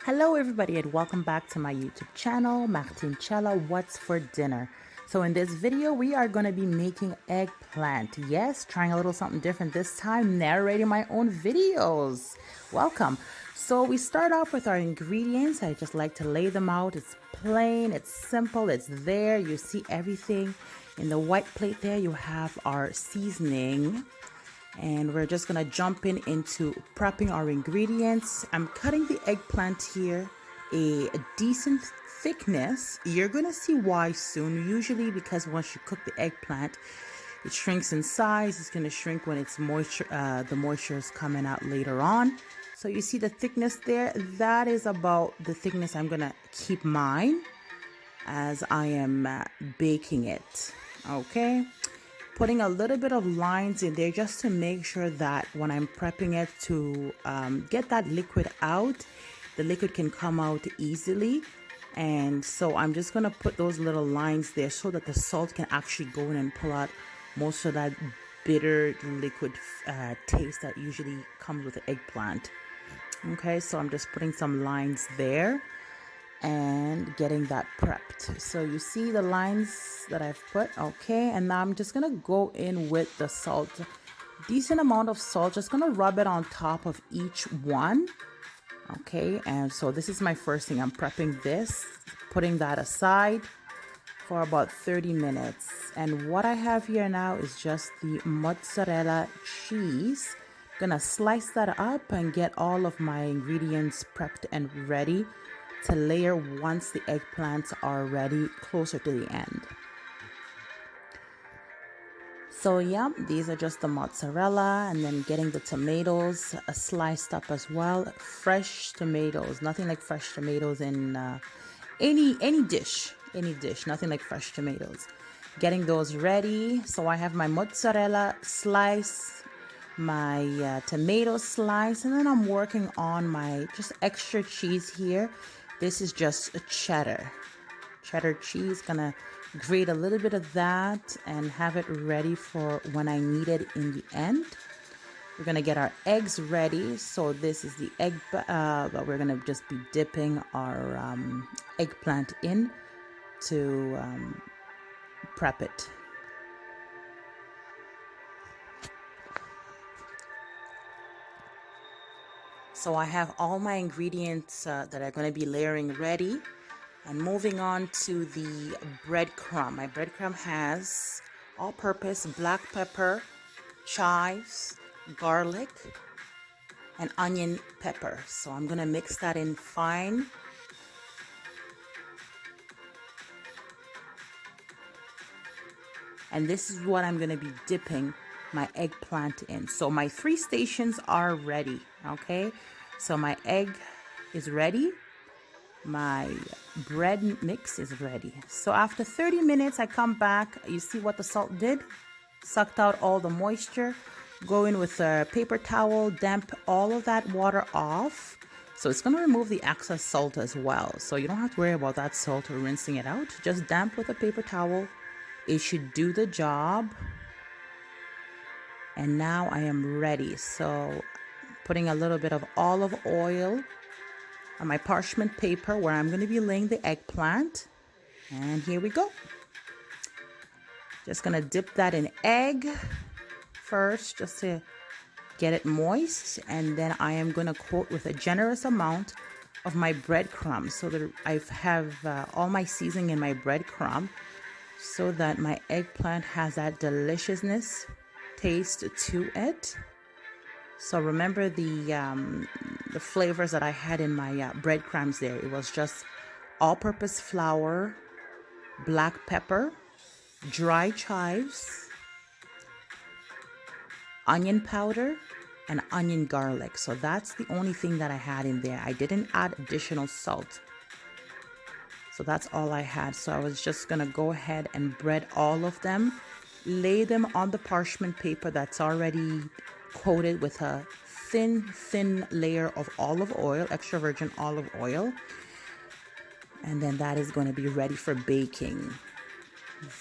Hello everybody and welcome back to my YouTube channel, Martincella What's for Dinner. So in this video we are going to be making eggplant. Yes, trying a little something different this time, narrating my own videos. Welcome. So we start off with our ingredients. I just like to lay them out. It's plain, it's simple, it's there. You see everything. In the white plate there you have our seasoning. And we're just gonna jump into prepping our ingredients. I'm cutting the eggplant here a decent thickness. You're gonna see why soon. Usually because once you cook the eggplant, it shrinks in size. It's gonna shrink when it's moisture. The moisture is coming out later on. So you see the thickness there. That is about the thickness I'm gonna keep mine as I am baking it. Okay. Putting a little bit of lines in there just to make sure that when I'm prepping it to get that liquid out, the liquid can come out easily. And so I'm just gonna put those little lines there so that the salt can actually go in and pull out most of that bitter liquid taste that usually comes with the eggplant. Okay, so I'm just putting some lines there and getting that prepped. So you see the lines that I've put. Okay, and now I'm just gonna go in with the salt, decent amount of salt, just gonna rub it on top of each one. Okay, and so this is my first thing. I'm prepping this, putting that aside for about 30 minutes. And what I have here now is just the mozzarella cheese. Gonna slice that up and get all of my ingredients prepped and ready to layer once the eggplants are ready closer to the end. So yeah, these are just the mozzarella, and then getting the tomatoes sliced up as well. Fresh tomatoes, nothing like fresh tomatoes in any dish, nothing like fresh tomatoes. Getting those ready. So I have my mozzarella slice, my tomato slice, and then I'm working on my just extra cheese here. This is just a cheddar cheese. Gonna grate a little bit of that and have it ready for when I need it in the end. We're gonna get our eggs ready. So this is the egg, but we're gonna just be dipping our eggplant in to prep it. So I have all my ingredients that are going to be layering ready. And moving on to the breadcrumb. My breadcrumb has all-purpose black pepper, chives, garlic, and onion pepper. So I'm going to mix that in fine. And this is what I'm going to be dipping my eggplant in. So my 3 stations are ready. Okay, so my egg is ready, my bread mix is ready. So after 30 minutes I come back. You see what the salt did? Sucked out all the moisture. Go in with a paper towel, damp all of that water off. So it's going to remove the excess salt as well. So you don't have to worry about that salt or rinsing it out. Just damp with a paper towel. It should do the job. And now I am ready. So putting a little bit of olive oil on my parchment paper where I'm going to be laying the eggplant. And here we go. Just going to dip that in egg first just to get it moist. And then I am going to coat with a generous amount of my breadcrumbs so that I have all my seasoning in my breadcrumb so that my eggplant has that deliciousness taste to it. So remember the flavors that I had in my breadcrumbs there. It was just all-purpose flour, black pepper, dry chives, onion powder, and onion garlic. So that's the only thing that I had in there. I didn't add additional salt. So that's all I had. So I was just gonna go ahead and bread all of them, lay them on the parchment paper that's already coated with a thin layer of olive oil, extra virgin olive oil. And then that is going to be ready for baking.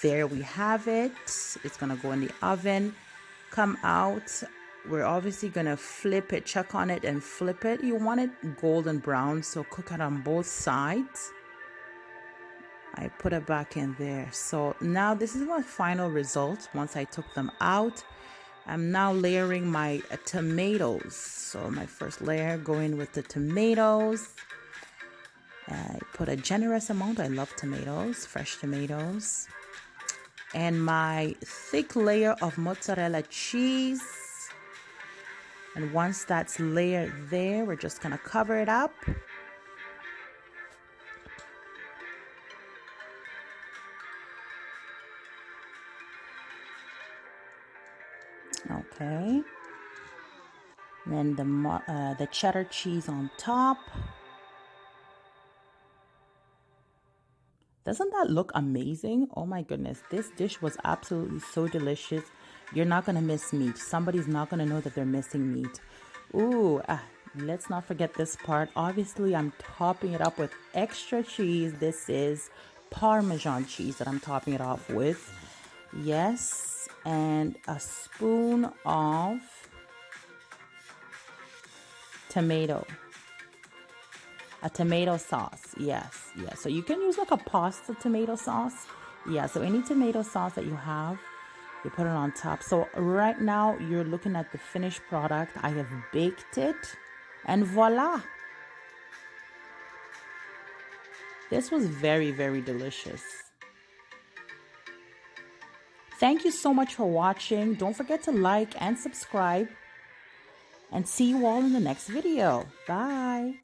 There we have it. It's going to go in the oven, come out we're obviously gonna flip it, check on it and flip it. You want it golden brown, so cook it on both sides. I put it back in there. So now this is my final result once I took them out. I'm now layering my tomatoes. So my first layer, going with the tomatoes. I put a generous amount. I love tomatoes, fresh tomatoes. And my thick layer of mozzarella cheese. And once that's layered there, we're just gonna cover it up. Okay. Then the cheddar cheese on top. Doesn't that look amazing? Oh my goodness, this dish was absolutely so delicious. You're not gonna miss meat. Somebody's not gonna know that they're missing meat. Ooh, let's not forget this part. Obviously, I'm topping it up with extra cheese. This is Parmesan cheese that I'm topping it off with. Yes, and a spoon of a tomato sauce. Yes. So you can use like a pasta tomato sauce. Yeah, so any tomato sauce that you have, you put it on top. So right now you're looking at the finished product. I have baked it, and voila. This was very, very delicious. Thank you so much for watching. Don't forget to like and subscribe, and see you all in the next video. Bye.